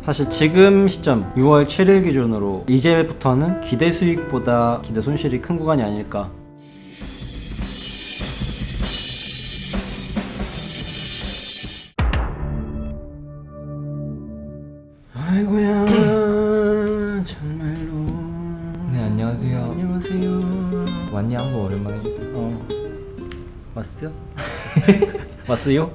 사실 지금 시점 6월 7일 기준으로 이제부터는 기대 수익보다 기대 손실이 큰 구간이 아닐까. 아이고야 정말로. 네, 안녕하세요. 안녕하세요. 왔니? 한번 오랜만에 해주세요. 왔어요? 왔어요?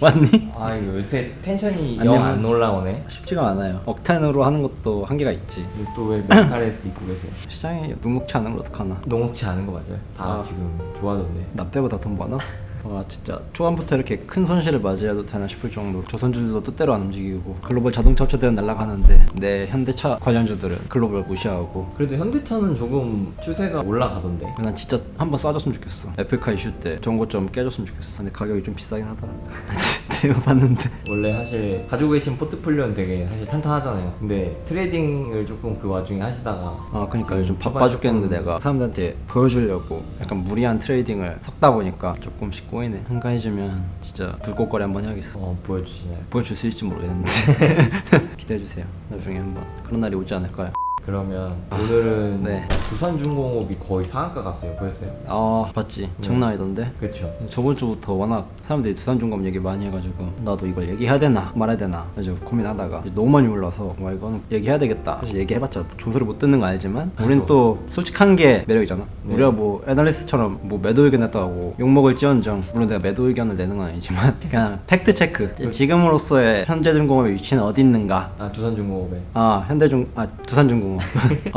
왔니? 아, 이거 요새 텐션이 안녕. 영 안 올라오네. 쉽지가 않아요. 억텐으로 하는 것도 한계가 있지. 또 왜 멘탈에서 입고 계세요? 시장에 녹록치 않은 걸 어떡하나. 녹록치 않은 거 맞아요? 다 지금 좋아하던데. 나 빼고 다 돈 버나? 와 진짜 초반부터 이렇게 큰 손실을 맞이해도 되나 싶을 정도로 조선주들도 뜻대로 안 움직이고 글로벌 자동차 업체들은 날아가는데 내 현대차 관련주들은 글로벌 무시하고. 그래도 현대차는 조금 추세가 올라가던데. 난 진짜 한번 싸졌으면 좋겠어. 애플카 이슈 때 정고점 깨졌으면 좋겠어. 근데 가격이 좀 비싸긴 하더라. 내가 봤는데 원래 사실 가지고 계신 포트폴리오는 되게 사실 탄탄하잖아요. 근데 트레이딩을 조금 그 와중에 하시다가 그러니까 요즘 지금 바빠 죽겠는데 조금 내가 사람들한테 보여주려고 약간 무리한 트레이딩을 섞다 보니까 조금씩 꼬이네. 한가해지면 진짜 불꽃거리 한번 해야겠어. 보여주시나요? 보여줄 수 있을지 모르겠는데 기대해주세요. 나중에 한번 그런 날이 오지 않을까요? 그러면 오늘은 네. 두산중공업이 거의 상한가 갔어요. 보였어요? 봤지. 장난 아니던데. 그렇죠. 저번 주부터 워낙 사람들이 두산중공업 얘기 많이 해가지고 나도 이걸 얘기해야 되나 말아야 되나 이제 고민하다가 이제 너무 많이 올라서 와 이거는 얘기해야 되겠다. 사실 얘기해봤자 존소리 못 듣는 거 알지만 우린 또 솔직한 게 매력이잖아. 네. 우리가 뭐 애널리스트처럼 뭐 매도 의견 냈다고 욕먹을지언정 물론 내가 매도 의견을 내는 건 아니지만 그냥 팩트 체크. 지금으로서의 현재중공업의 위치는 어디 있는가. 두산중공업에. 두산중공업.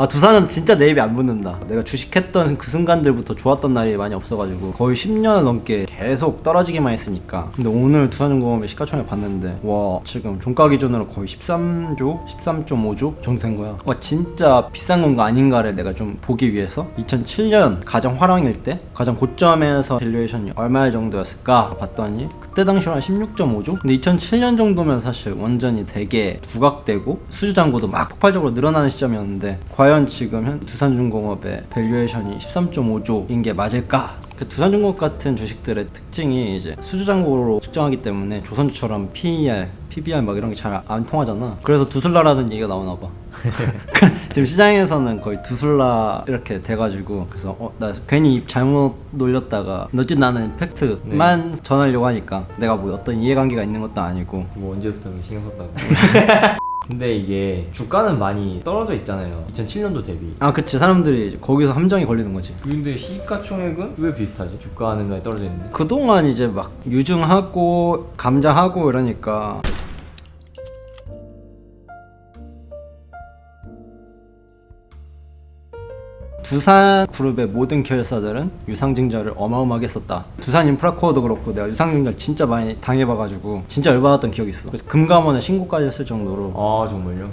두산은 진짜 내 입에 안 붙는다. 내가 주식했던 그 순간들부터 좋았던 날이 많이 없어가지고 거의 10년을 넘게 계속 떨어지기만 했으니까. 근데 오늘 두산중공업의 시가총액 봤는데 와 지금 종가 기준으로 거의 13조? 13.5조 정도 된 거야. 와 진짜 비싼 건가 아닌가를 내가 좀 보기 위해서 2007년 가장 화랑일 때 가장 고점에서 밸류에이션이 얼마 정도였을까 봤더니 그때 당시로 한 16.5조? 근데 2007년 정도면 사실 완전히 되게 부각되고 수주잔고도 막 폭발적으로 늘어나는 시점이었는데 과연 지금 두산중공업의 밸류에이션이 13.5조인 게 맞을까? 그 두산중공업 같은 주식들의 특징이 이제 수주잔고로 측정하기 때문에 조선주처럼 PER, PBR 막 이런 게 잘 안 통하잖아. 그래서 두술라라는 얘기가 나오나 봐. 지금 시장에서는 거의 두술라 이렇게 돼가지고 그래서 나 괜히 잘못 놀렸다가 어쨌든 나는 팩트만 전하려고 하니까 내가 뭐 어떤 이해관계가 있는 것도 아니고 뭐 언제부터 신경 썼다고. 근데 이게 주가는 많이 떨어져 있잖아요. 2007년도 대비. 그치. 사람들이 이제 거기서 함정이 걸리는 거지. 근데 시가총액은 왜 비슷하지? 주가는 많이 떨어져 있는데. 그동안 이제 막 유증하고 감자하고 이러니까 두산그룹의 모든 계열사들은 유상증자를 어마어마하게 썼다. 두산인프라코어도 그렇고 내가 유상증자 진짜 많이 당해봐가지고 진짜 열받았던 기억이 있어. 그래서 금감원에 신고까지 했을 정도로. 정말요?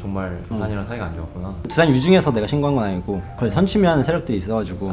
정말 두산이랑 사이가 안 좋았구나. 두산 유증에서 내가 신고한 건 아니고 거의 선침해하는 세력들이 있어가지고.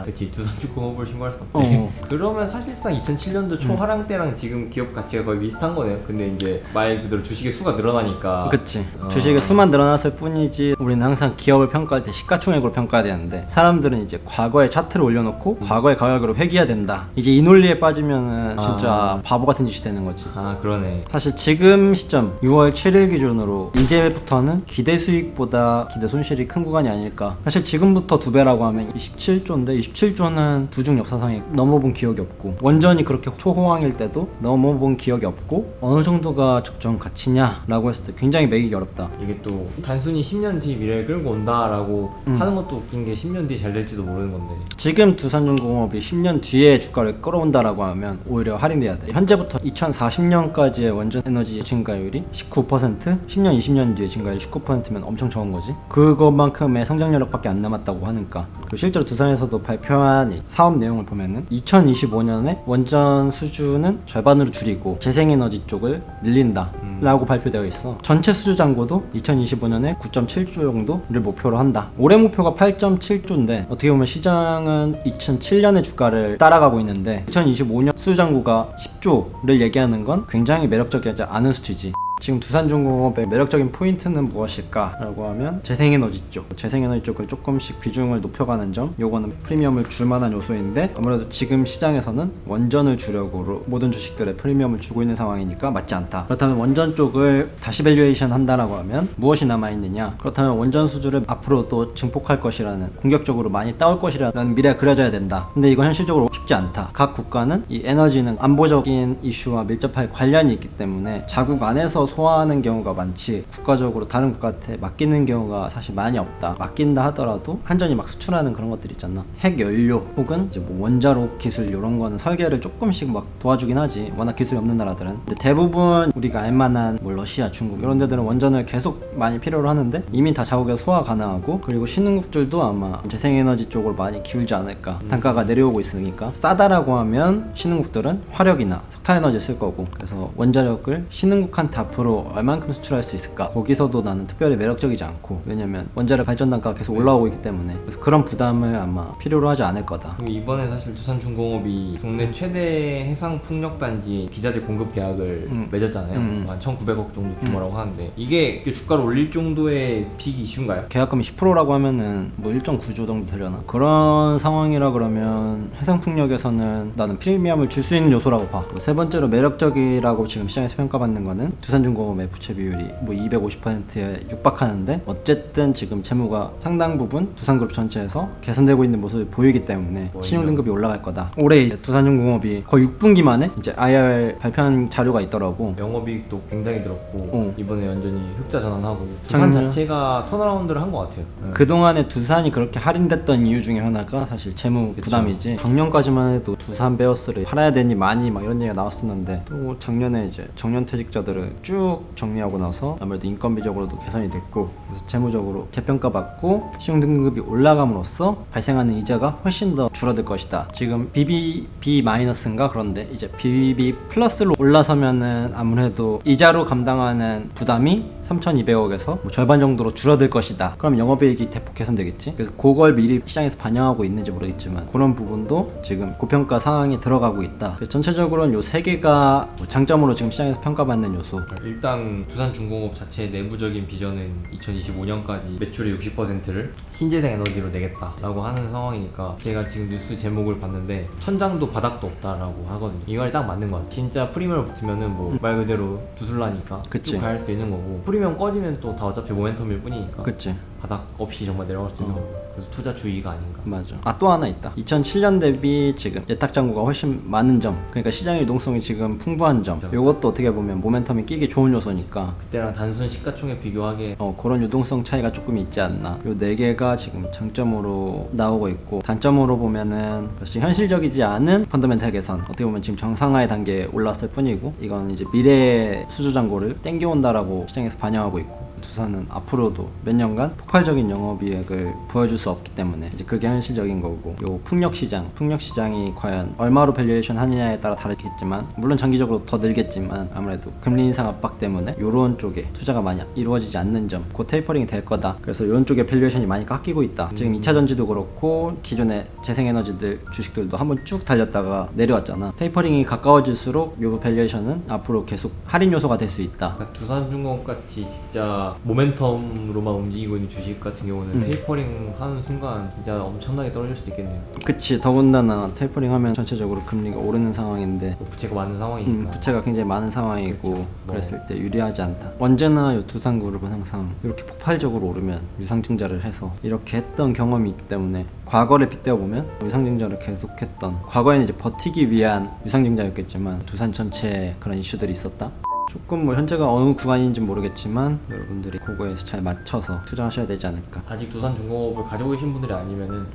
그치. 두산중공업을 신고할 수 없대. 그러면 사실상 2007년도 초하락 때랑 지금 기업 가치가 거의 비슷한 거네요. 근데 이제 말 그대로 주식의 수가 늘어나니까. 그치. 주식의 수만 늘어났을 뿐이지 우리는 항상 기업을 평가할 때 시가총액으로 평가해야 되는데 사람들은 이제 과거의 차트를 올려놓고 과거의 가격으로 회귀해야 된다. 이제 이 논리에 빠지면은 진짜 바보 같은 짓이 되는 거지. 그러네. 사실 지금 시점 6월 7일 기준으로 이제부터는 기대 수익보다 기대 손실이 큰 구간이 아닐까. 사실 지금부터 2배라고 하면 27조인데 27조는 두중 역사상에 넘어본 기억이 없고 원전이 그렇게 초호황일 때도 넘어본 기억이 없고 어느 정도가 적정 가치냐라고 했을 때 굉장히 매기기 어렵다. 이게 또 단순히 10년 뒤 미래를 끌고 온다라고 하는 것도 웃긴 게 10년 뒤 잘 될지도 모르는 건데. 지금 두산중공업이 10년 뒤에 주가를 끌어온다라고 하면 오히려 할인돼야 돼. 현재부터 2040년까지의 원전 에너지 증가율이 19%, 10년, 20년 뒤에 증가율이 19%면 엄청 적은 거지. 그것만큼의 성장력밖에 안 남았다고 하니까. 그리고 실제로 두산에서도 발표한 사업 내용을 보면은 2025년에 원전 수주는 절반으로 줄이고 재생에너지 쪽을 늘린다 라고 발표되어 있어. 전체 수주 잔고도 2025년에 9.7조 정도를 목표로 한다. 올해 목표가 8.7조인데 어떻게 보면 시장은 2007년의 주가를 따라가고 있는데 2025년 수주 잔고가 10조를 얘기하는 건 굉장히 매력적이지 않은 수치지. 지금 두산중공업의 매력적인 포인트는 무엇일까라고 하면 재생에너지 쪽, 재생에너지 쪽을 조금씩 비중을 높여가는 점, 요거는 프리미엄을 줄 만한 요소인데 아무래도 지금 시장에서는 원전을 주력으로 모든 주식들의 프리미엄을 주고 있는 상황이니까 맞지 않다. 그렇다면 원전 쪽을 다시 밸류에이션 한다라고 하면 무엇이 남아있느냐, 그렇다면 원전 수주를 앞으로 또 증폭할 것이라는, 공격적으로 많이 따올 것이라는 미래가 그려져야 된다. 근데 이건 현실적으로 쉽지 않다. 각 국가는 이 에너지는 안보적인 이슈와 밀접하게 관련이 있기 때문에 자국 안에서 소화하는 경우가 많지 국가적으로 다른 국가한테 맡기는 경우가 사실 많이 없다. 맡긴다 하더라도 한전이 막 수출하는 그런 것들 있잖아. 핵연료 혹은 이제 뭐 원자로 기술 이런 거는 설계를 조금씩 막 도와주긴 하지, 워낙 기술이 없는 나라들은. 근데 대부분 우리가 알만한 뭐 러시아, 중국 이런 데들은 원전을 계속 많이 필요로 하는데 이미 다 자국에서 소화 가능하고, 그리고 신흥국들도 아마 재생에너지 쪽으로 많이 기울지 않을까. 단가가 내려오고 있으니까. 싸다라고 하면 신흥국들은 화력이나 석탄에너지 쓸 거고, 그래서 원자력을 신흥국한테 앞으로 얼만큼 수출할 수 있을까, 거기서도 나는 특별히 매력적이지 않고, 왜냐면 원자력 발전 단가가 계속 올라오고 있기 때문에. 그래서 그런 부담을 아마 필요로 하지 않을 거다. 그리고 이번에 사실 두산중공업이 국내 최대 해상풍력단지 기자재 공급 계약을 맺었잖아요. 한 1,900억 정도 규모라고 하는데 이게 주가를 올릴 정도의 빅 이슈인가요? 계약금이 10%라고 하면은 뭐 1.9조 정도 되려나? 그런 상황이라 그러면 해상풍력에서는 나는 프리미엄을 줄 수 있는 요소라고 봐. 세 번째로 매력적이라고 지금 시장에서 평가받는 거는 두산중공업의 부채 비율이 뭐 250%에 육박하는데, 어쨌든 지금 재무가 상당 부분 두산그룹 전체에서 개선되고 있는 모습을 보이기 때문에 신용등급이 올라갈 거다. 올해 이제 두산중공업이 거의 6분기 만에 이제 IR 발표한 자료가 있더라고. 영업이익도 굉장히 늘었고 이번에 완전히 흑자 전환하고 두산 자체가 턴어라운드를 한 것 같아요. 그동안에 두산이 그렇게 할인됐던 이유 중에 하나가 사실 재무 부담이지. 작년까지만 해도 두산 베어스를 팔아야 되니 많이 막 이런 얘기가 나왔었는데, 또 작년에 이제 정년퇴직자들을 쭉 정리하고 나서 아무래도 인건비적으로도 개선이 됐고, 그래서 재무적으로 재평가받고 신용등급이 올라감으로써 발생하는 이자가 훨씬 더 줄어들 것이다. 지금 BBB-인가 그런데 이제 BBB 플러스로 올라서면은 아무래도 이자로 감당하는 부담이 3,200억에서 뭐 절반 정도로 줄어들 것이다. 그럼 영업이익이 대폭 개선되겠지. 그래서 그걸 미리 시장에서 반영하고 있는지 모르겠지만 그런 부분도 지금 고평가 상황에 들어가고 있다. 그래서 전체적으로는 요 세 개가 장점으로 지금 시장에서 평가받는 요소. 일단 두산중공업 자체의 내부적인 비전은 2025년까지 매출의 60%를 신재생 에너지로 내겠다라고 하는 상황이니까, 제가 지금 뉴스 제목을 봤는데 천장도 바닥도 없다라고 하거든요. 이걸 딱 맞는 것 같아요. 진짜 프리미엄 붙으면은 뭐 말 그대로 두술라니까 그치. 쭉 갈 수도 있는 거고, 프리미엄 꺼지면 또 다 어차피 모멘텀일 뿐이니까 그치. 바닥 없이 정말 내려갈 수 있는 거고, 그래서 투자 주의가 아닌가. 맞아. 또 하나 있다. 2007년 대비 지금 예탁 잔고가 훨씬 많은 점, 그러니까 시장의 유동성이 지금 풍부한 점, 요것도 어떻게 보면 모멘텀이 끼기 좋은 요소니까. 그때랑 단순 시가총액 비교하기에 그런 유동성 차이가 조금 있지 않나. 요 네 개가 지금 장점으로 나오고 있고, 단점으로 보면은 지금 현실적이지 않은 펀더멘탈 개선, 어떻게 보면 지금 정상화의 단계에 올랐을 뿐이고, 이건 이제 미래의 수주 잔고를 땡겨온다라고 시장에서 반영하고 있고, 두산은 앞으로도 몇 년간 폭발적인 영업이익을 보여줄 수 없기 때문에 이제 그게 현실적인 거고, 요 풍력시장이 과연 얼마로 밸류에이션 하느냐에 따라 다르겠지만, 물론 장기적으로 더 늘겠지만 아무래도 금리 인상 압박 때문에 요런 쪽에 투자가 많이 이루어지지 않는 점, 곧 테이퍼링이 될 거다. 그래서 요런 쪽에 밸류에이션이 많이 깎이고 있다. 지금 2차전지도 그렇고 기존의 재생에너지들 주식들도 한번 쭉 달렸다가 내려왔잖아. 테이퍼링이 가까워질수록 요 밸류에이션은 앞으로 계속 할인 요소가 될 수 있다. 그러니까 두산중공업 같이 진짜 모멘텀으로만 움직이고 있는 주식 같은 경우는 테이퍼링 하는 순간 진짜 엄청나게 떨어질 수도 있겠네요. 그치. 더군다나 테이퍼링 하면 전체적으로 금리가 오르는 상황인데, 부채가 많은 상황이니까. 부채가 굉장히 많은 상황이고, 그렇죠. 그랬을 때 유리하지 않다. 언제나 요 두산그룹은 항상 이렇게 폭발적으로 오르면 유상증자를 해서 이렇게 했던 경험이 있기 때문에, 과거를 빗대어 보면 유상증자를 계속했던, 과거에는 이제 버티기 위한 유상증자였겠지만 두산 전체에 그런 이슈들이 있었다. 조금 뭐 현재가 어느 구간인지 모르겠지만 여러분들이 그거에서 잘 맞춰서 투자하셔야 되지 않을까. 아직 두산중공업을 가지고 계신 분들이 아니면은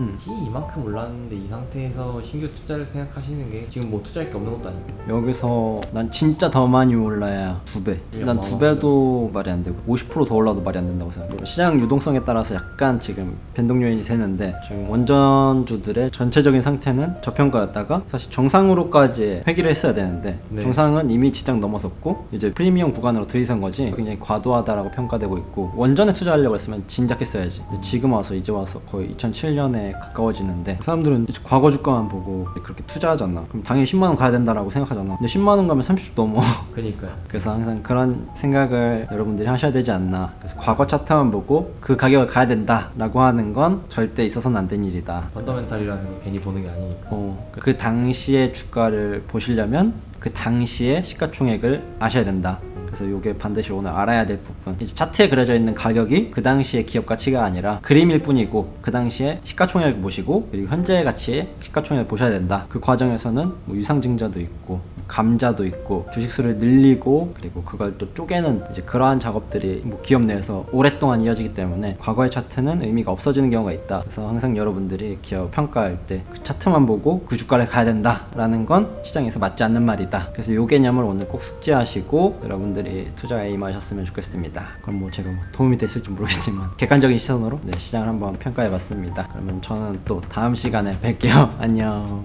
이만큼 올랐는데 이 상태에서 신규 투자를 생각하시는 게, 지금 뭐 투자할 게 없는 것도 아니고, 여기서 난 진짜 더 많이 올라야 2배. 난 2배도 말이 안 되고 50% 더 올라도 말이 안 된다고 생각해요. 시장 유동성에 따라서 약간 지금 변동 요인이 되는데, 지금 원전주들의 전체적인 상태는 저평가였다가 사실 정상으로까지 회귀를 했어야 되는데, 네. 정상은 이미 지장 넘어섰고 이제 이제 프리미엄 구간으로 들이선 거지 굉장히 과도하다라고 평가되고 있고 원전에 투자하려고 했으면 진작 했어야지. 근데 지금 와서 이제 와서 거의 2007년에 가까워지는데 사람들은 이제 과거 주가만 보고 그렇게 투자하잖아. 그럼 당연히 10만 원 가야 된다라고 생각하잖아. 근데 10만 원 가면 30조 넘어. 그니까요. 그래서 항상 그런 생각을 여러분들이 하셔야 되지 않나. 그래서 과거 차트만 보고 그 가격을 가야 된다라고 하는 건 절대 있어서는 안 된 일이다. 펀더멘탈이라는 거 괜히 보는 게 아니니까. 그 당시의 주가를 보시려면 그 당시의 시가총액을 아셔야 된다. 그래서 이게 반드시 오늘 알아야 될 부분. 이제 차트에 그려져 있는 가격이 그 당시의 기업 가치가 아니라 그림일 뿐이고 그 당시에 시가총액을 보시고 그리고 현재의 가치의 시가총액을 보셔야 된다. 그 과정에서는 뭐 유상증자도 있고 감자도 있고 주식수를 늘리고 그리고 그걸 또 쪼개는 이제 그러한 작업들이 뭐 기업 내에서 오랫동안 이어지기 때문에 과거의 차트는 의미가 없어지는 경우가 있다. 그래서 항상 여러분들이 기업 평가할 때 그 차트만 보고 그 주가를 가야 된다라는 건 시장에서 맞지 않는 말이다. 그래서 이 개념을 오늘 꼭 숙지하시고 여러분들이 투자에 임하셨으면 좋겠습니다. 그럼 뭐 제가 뭐 도움이 됐을지 모르겠지만 객관적인 시선으로 시장을 한번 평가해봤습니다. 그러면 저는 또 다음 시간에 뵐게요. 안녕.